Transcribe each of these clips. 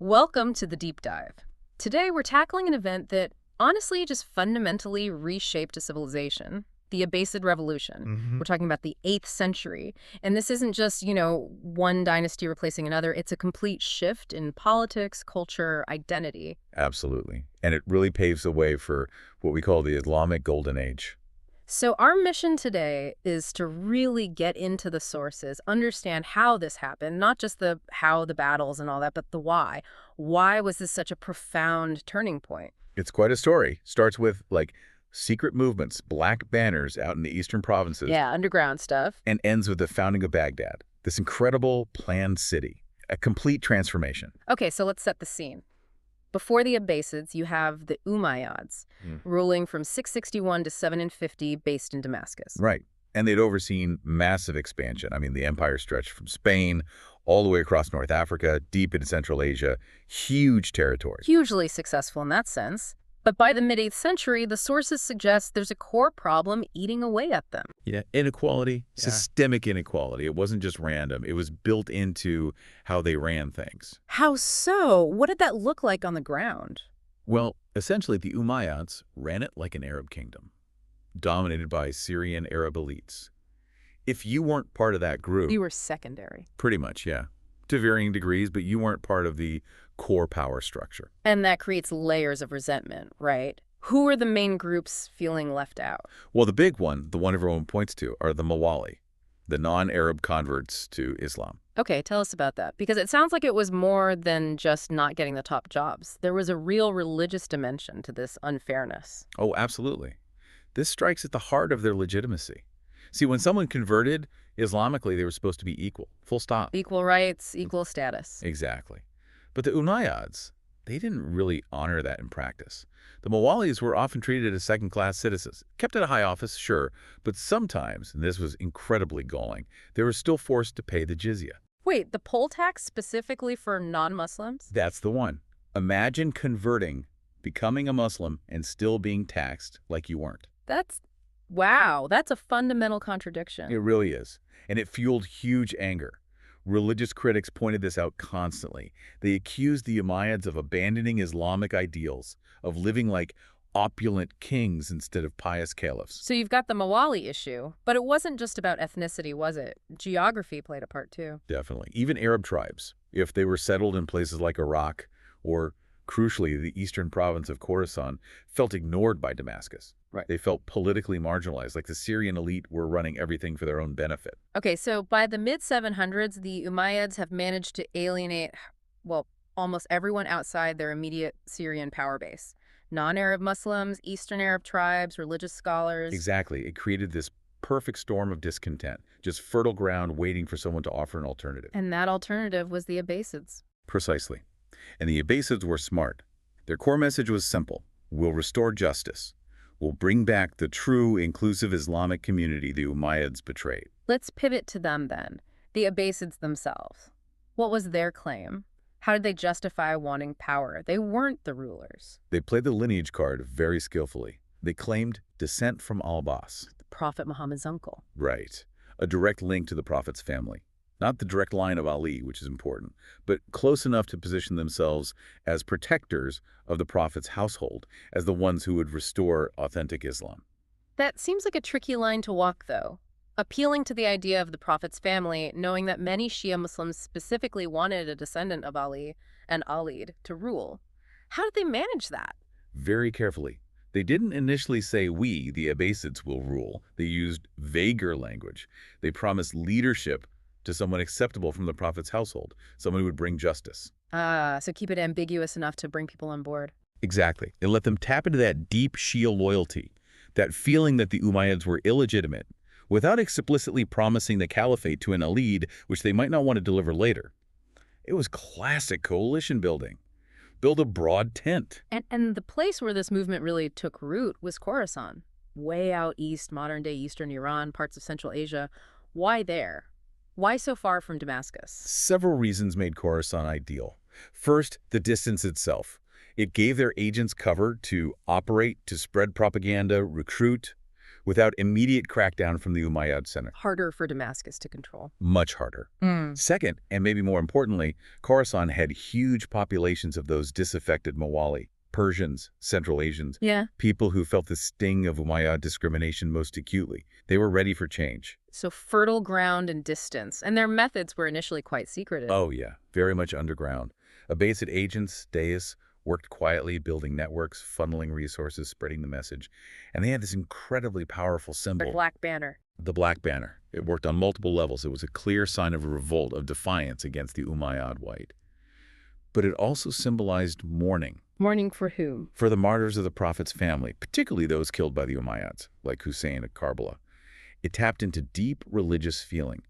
Welcome to the deep dive. Today we're tackling an event that honestly just fundamentally reshaped a civilization, the Abbasid Revolution. We're talking about the 8th century. And this isn't just, one dynasty replacing another. It's a complete shift in politics, culture, identity. Absolutely. And it really paves the way for what we call the Islamic Golden Age. So our mission today is to really get into the sources, understand how this happened, not just the how, the battles and all that, but the why. Why was this such a profound turning point? It's quite a story. Starts with, secret movements, black banners out in the eastern provinces. Yeah, underground stuff. And ends with the founding of Baghdad, this incredible planned city, a complete transformation. Okay, so let's set the scene. Before the Abbasids, you have the Umayyads, ruling from 661 to 750, based in Damascus. Right. And they'd overseen massive expansion. I mean, the empire stretched from Spain all the way across North Africa, deep into Central Asia, huge territory. Hugely successful in that sense. But by the mid-8th century, the sources suggest there's a core problem eating away at them. Yeah, inequality, systemic inequality. It wasn't just random. It was built into how they ran things. How so? What did that look like on the ground? Well, essentially, the Umayyads ran it like an Arab kingdom, dominated by Syrian Arab elites. If you weren't part of that group... You were secondary. Pretty much, yeah. To varying degrees, but you weren't part of the core power structure. And that creates layers of resentment, right? Who are the main groups feeling left out? Well, the big one, the one everyone points to, are the Mawali, the non-Arab converts to Islam. Okay, tell us about that. Because it sounds like it was more than just not getting the top jobs. There was a real religious dimension to this unfairness. Oh, absolutely. This strikes at the heart of their legitimacy. See, when someone converted, Islamically, they were supposed to be equal, full stop. Equal rights, equal status. Exactly. But the Umayyads, they didn't really honor that in practice. The Mawalis were often treated as second-class citizens, kept at a high office, sure, but sometimes, and this was incredibly galling, they were still forced to pay the jizya. Wait, the poll tax specifically for non-Muslims? That's the one. Imagine converting, becoming a Muslim, and still being taxed like you weren't. Wow, that's a fundamental contradiction. It really is. And it fueled huge anger. Religious critics pointed this out constantly. They accused the Umayyads of abandoning Islamic ideals, of living like opulent kings instead of pious caliphs. So you've got the Mawali issue, but it wasn't just about ethnicity, was it? Geography played a part too. Definitely. Even Arab tribes, if they were settled in places like Iraq or, crucially, the eastern province of Khorasan, felt ignored by Damascus. Right. They felt politically marginalized, like the Syrian elite were running everything for their own benefit. Okay, so by the mid-700s, the Umayyads have managed to alienate, almost everyone outside their immediate Syrian power base. Non-Arab Muslims, Eastern Arab tribes, religious scholars. Exactly. It created this perfect storm of discontent, just fertile ground waiting for someone to offer an alternative. And that alternative was the Abbasids. Precisely. And the Abbasids were smart. Their core message was simple. We'll restore justice. We'll bring back the true, inclusive Islamic community the Umayyads betrayed. Let's pivot to them then, the Abbasids themselves. What was their claim? How did they justify wanting power? They weren't the rulers. They played the lineage card very skillfully. They claimed descent from al-Abbas. Prophet Muhammad's uncle. Right. A direct link to the Prophet's family. Not the direct line of Ali, which is important, but close enough to position themselves as protectors of the Prophet's household, as the ones who would restore authentic Islam. That seems like a tricky line to walk, though. Appealing to the idea of the Prophet's family, knowing that many Shia Muslims specifically wanted a descendant of Ali and Alid to rule. How did they manage that? Very carefully. They didn't initially say, we, the Abbasids, will rule. They used vaguer language. They promised leadership to someone acceptable from the Prophet's household, someone who would bring justice. So keep it ambiguous enough to bring people on board. Exactly. It let them tap into that deep Shia loyalty, that feeling that the Umayyads were illegitimate, without explicitly promising the caliphate to an Alid, which they might not want to deliver later. It was classic coalition building. Build a broad tent. And the place where this movement really took root was Khorasan, way out east, modern-day eastern Iran, parts of Central Asia. Why there? Why so far from Damascus? Several reasons made Khorasan ideal. First, the distance itself. It gave their agents cover to operate, to spread propaganda, recruit. without immediate crackdown from the Umayyad center. Harder for Damascus to control. Much harder. Second, and maybe more importantly, Khorasan had huge populations of those disaffected Mawali, Persians, Central Asians, people who felt the sting of Umayyad discrimination most acutely. They were ready for change. So fertile ground and distance, and their methods were initially quite secretive. Oh yeah, very much underground. Abbasid agents, deis, worked quietly, building networks, funneling resources, spreading the message. And they had this incredibly powerful symbol. The black banner. The black banner. It worked on multiple levels. It was a clear sign of a revolt, of defiance against the Umayyad white. But it also symbolized mourning. Mourning for whom? For the martyrs of the Prophet's family, particularly those killed by the Umayyads, like Hussein at Karbala. It tapped into deep religious feeling.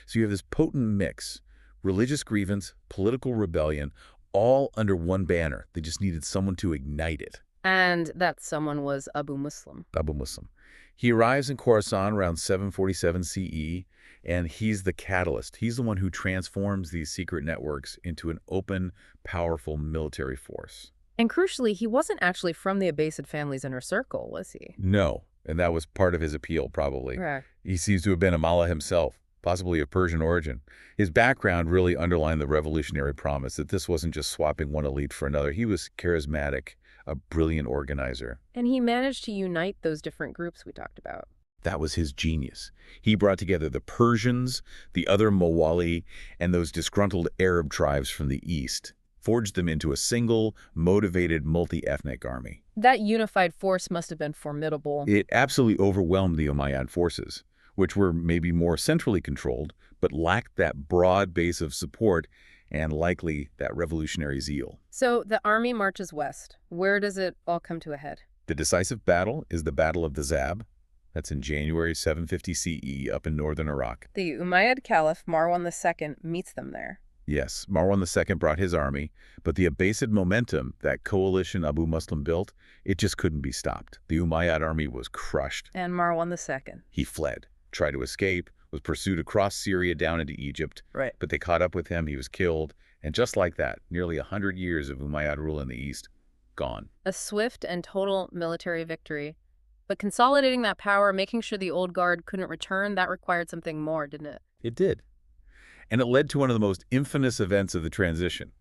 So you have this potent mix, religious grievance, political rebellion, all under one banner. They just needed someone to ignite it. And that someone was Abu Muslim. Abu Muslim. He arrives in Khorasan around 747 CE, and he's the catalyst. He's the one who transforms these secret networks into an open, powerful military force. And crucially, he wasn't actually from the Abbasid family's inner circle, was he? No, and that was part of his appeal, probably. Correct. He seems to have been a Mallah himself, possibly of Persian origin. His background really underlined the revolutionary promise that this wasn't just swapping one elite for another. He was charismatic, a brilliant organizer. And he managed to unite those different groups we talked about. That was his genius. He brought together the Persians, the other Mawali, and those disgruntled Arab tribes from the east, forged them into a single, motivated, multi-ethnic army. That unified force must have been formidable. It absolutely overwhelmed the Umayyad forces, which were maybe more centrally controlled, but lacked that broad base of support and likely that revolutionary zeal. So the army marches west. Where does it all come to a head? The decisive battle is the Battle of the Zab. That's in January 750 CE up in northern Iraq. The Umayyad Caliph Marwan II meets them there. Yes, Marwan II brought his army, but the Abbasid momentum, that coalition Abu Muslim built, it just couldn't be stopped. The Umayyad army was crushed. And Marwan II? He fled, tried to escape, was pursued across Syria down into Egypt. Right. But they caught up with him, he was killed, and just like that, nearly 100 years of Umayyad rule in the east, gone. A swift and total military victory. But consolidating that power, making sure the old guard couldn't return, that required something more, didn't it? It did. And it led to one of the most infamous events of the transition,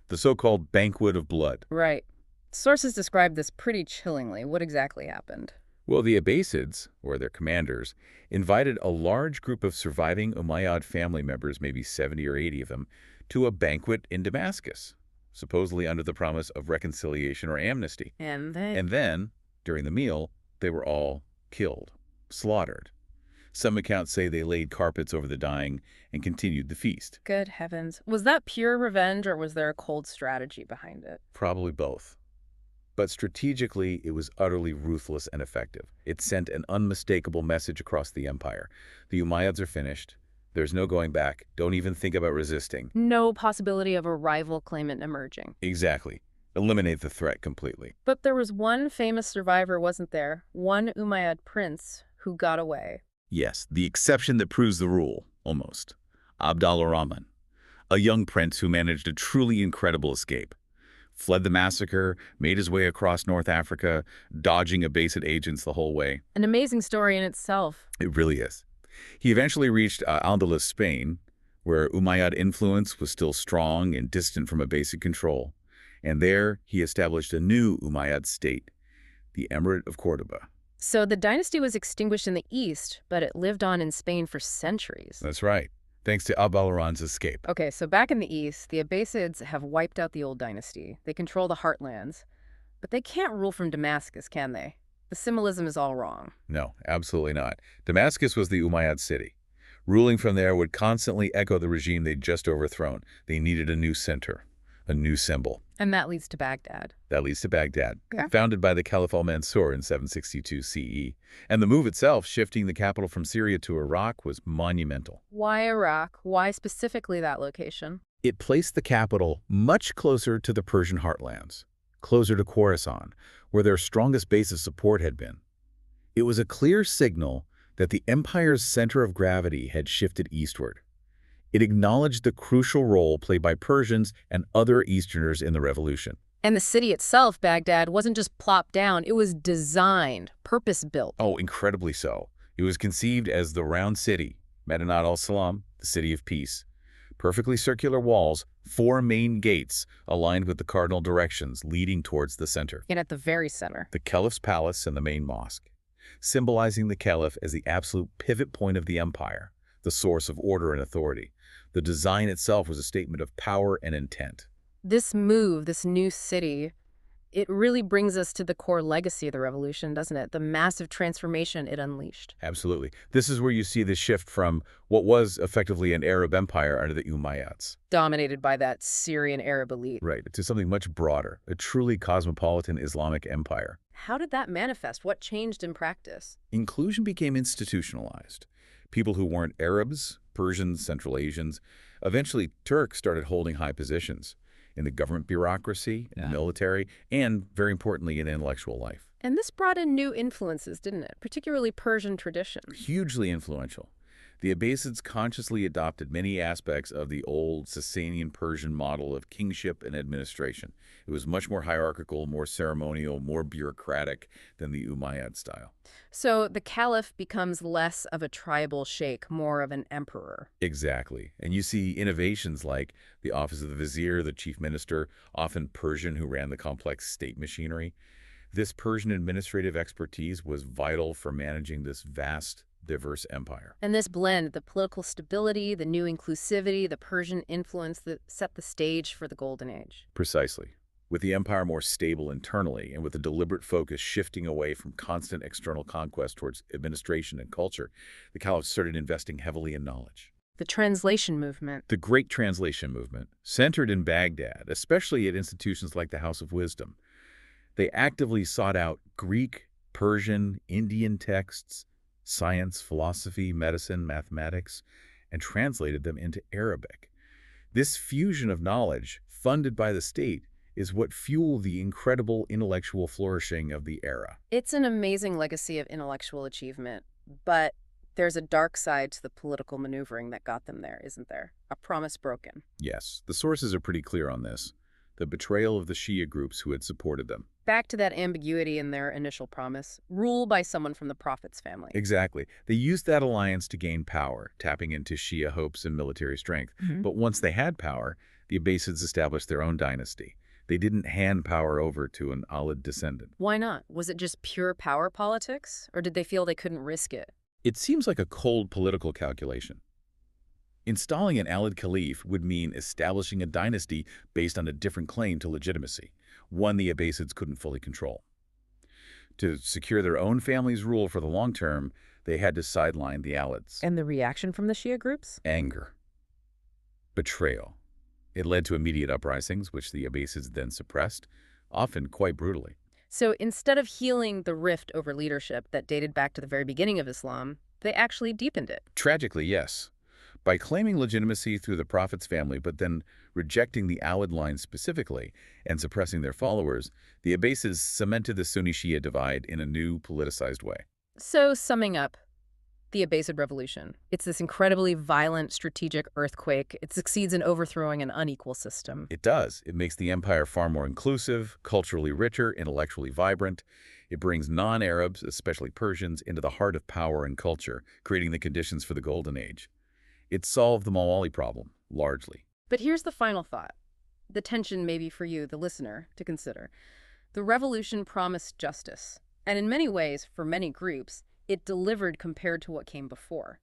the so-called Banquet of Blood. Right. Sources describe this pretty chillingly. What exactly happened? Well, the Abbasids, or their commanders, invited a large group of surviving Umayyad family members, maybe 70 or 80 of them, to a banquet in Damascus, supposedly under the promise of reconciliation or amnesty. And then, during the meal, they were all killed, slaughtered. Some accounts say they laid carpets over the dying and continued the feast. Good heavens. Was that pure revenge, or was there a cold strategy behind it? Probably both. But strategically, it was utterly ruthless and effective. It sent an unmistakable message across the empire. The Umayyads are finished. There's no going back. Don't even think about resisting. No possibility of a rival claimant emerging. Exactly. Eliminate the threat completely. But there was one famous survivor, wasn't there? One Umayyad prince who got away. Yes, the exception that proves the rule, almost. Abd al-Rahman, a young prince who managed a truly incredible escape. Fled the massacre, made his way across North Africa, dodging Abbasid agents the whole way. An amazing story in itself. It really is. He eventually reached Andalus, Spain, where Umayyad influence was still strong and distant from Abbasid control. And there he established a new Umayyad state, the Emirate of Cordoba. So the dynasty was extinguished in the east, but it lived on in Spain for centuries. That's right, thanks to Abd al-Rahman's escape. Okay, so back in the east, the Abbasids have wiped out the old dynasty. They control the heartlands. But they can't rule from Damascus, can they? The symbolism is all wrong. No, absolutely not. Damascus was the Umayyad city. Ruling from there would constantly echo the regime they'd just overthrown. They needed a new center, a new symbol. And that leads to Baghdad. That leads to Baghdad, Yeah. founded by the Caliph al-Mansur in 762 CE. And the move itself, shifting the capital from Syria to Iraq, was monumental. Why Iraq? Why specifically that location? It placed the capital much closer to the Persian heartlands, closer to Khorasan, where their strongest base of support had been. It was a clear signal that the empire's center of gravity had shifted eastward. It acknowledged the crucial role played by Persians and other Easterners in the revolution. And the city itself, Baghdad, wasn't just plopped down. It was designed, purpose-built. Oh, incredibly so. It was conceived as the round city, Medinat al-Salam, the city of peace. Perfectly circular walls, 4 main gates aligned with the cardinal directions leading towards the center. And at the very center, The caliph's palace and the main mosque, symbolizing the caliph as the absolute pivot point of the empire, the source of order and authority. The design itself was a statement of power and intent. this move, this new city, it really brings us to the core legacy of the revolution, doesn't it? The massive transformation it unleashed. Absolutely. This is where you see the shift from what was effectively an Arab empire under the Umayyads. Dominated by that Syrian Arab elite. Right, to something much broader, a truly cosmopolitan Islamic empire. How did that manifest? What changed in practice? Inclusion became institutionalized. People who weren't Arabs, Persians, Central Asians, eventually Turks started holding high positions in the government bureaucracy, in the military, and, very importantly, in intellectual life. And this brought in new influences, didn't it? Particularly Persian tradition. Hugely influential. The Abbasids consciously adopted many aspects of the old Sasanian Persian model of kingship and administration. It was much more hierarchical, more ceremonial, more bureaucratic than the Umayyad style. So the caliph becomes less of a tribal sheikh, more of an emperor. Exactly. And you see innovations like the office of the vizier, the chief minister, often Persian, who ran the complex state machinery. This Persian administrative expertise was vital for managing this vast, diverse empire. And this blend, the political stability, the new inclusivity, the Persian influence that set the stage for the Golden Age. Precisely. With the empire more stable internally and with a deliberate focus shifting away from constant external conquest towards administration and culture, the caliph started investing heavily in knowledge. The translation movement. The Great Translation movement, centered in Baghdad, especially at institutions like the House of Wisdom. They actively sought out Greek, Persian, Indian texts, science, philosophy, medicine, mathematics, and translated them into Arabic. This fusion of knowledge, funded by the state, is what fueled the incredible intellectual flourishing of the era. It's an amazing legacy of intellectual achievement, but there's a dark side to the political maneuvering that got them there, isn't there? A promise broken. Yes, the sources are pretty clear on this. The betrayal of the Shia groups who had supported them. Back to that ambiguity in their initial promise, rule by someone from the Prophet's family. Exactly. They used that alliance to gain power, tapping into Shia hopes and military strength. But once they had power, the Abbasids established their own dynasty. They didn't hand power over to an Alid descendant. Why not? Was it just pure power politics, or did they feel they couldn't risk it? It seems like a cold political calculation. Installing an Alid caliph would mean establishing a dynasty based on a different claim to legitimacy, one the Abbasids couldn't fully control. To secure their own family's rule for the long term, they had to sideline the Alids. And the reaction from the Shia groups? Anger. Betrayal. It led to immediate uprisings, which the Abbasids then suppressed, often quite brutally. So instead of healing the rift over leadership that dated back to the very beginning of Islam, they actually deepened it. Tragically, yes. By claiming legitimacy through the Prophet's family, but then rejecting the Alid line specifically and suppressing their followers, the Abbasids cemented the Sunni-Shia divide in a new politicized way. So summing up, the Abbasid Revolution. It's this incredibly violent strategic earthquake. It succeeds in overthrowing an unequal system. It does. It makes the empire far more inclusive, culturally richer, intellectually vibrant. It brings non-Arabs, especially Persians, into the heart of power and culture, creating the conditions for the Golden Age. It solved the Mawali problem, largely. But here's the final thought. The tension maybe for you, the listener, to consider. The revolution promised justice. And in many ways, for many groups, it delivered compared to what came before.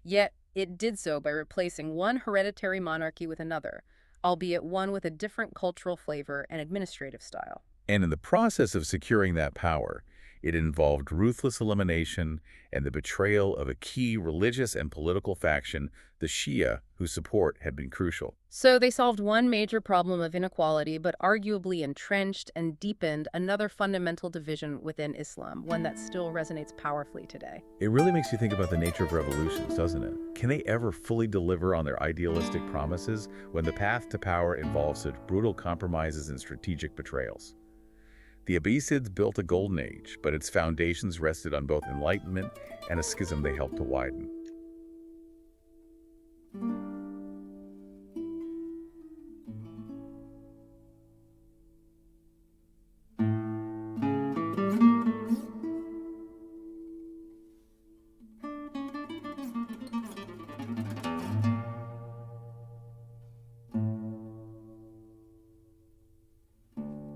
Yet, it did so by replacing one hereditary monarchy with another, albeit one with a different cultural flavor and administrative style. And in the process of securing that power, it involved ruthless elimination and the betrayal of a key religious and political faction, the Shia, whose support had been crucial. So they solved one major problem of inequality, but arguably entrenched and deepened another fundamental division within Islam, one that still resonates powerfully today. It really makes you think about the nature of revolutions, doesn't it? Can they ever fully deliver on their idealistic promises when the path to power involves such brutal compromises and strategic betrayals? The Abbasids built a golden age, but its foundations rested on both enlightenment and a schism they helped to widen.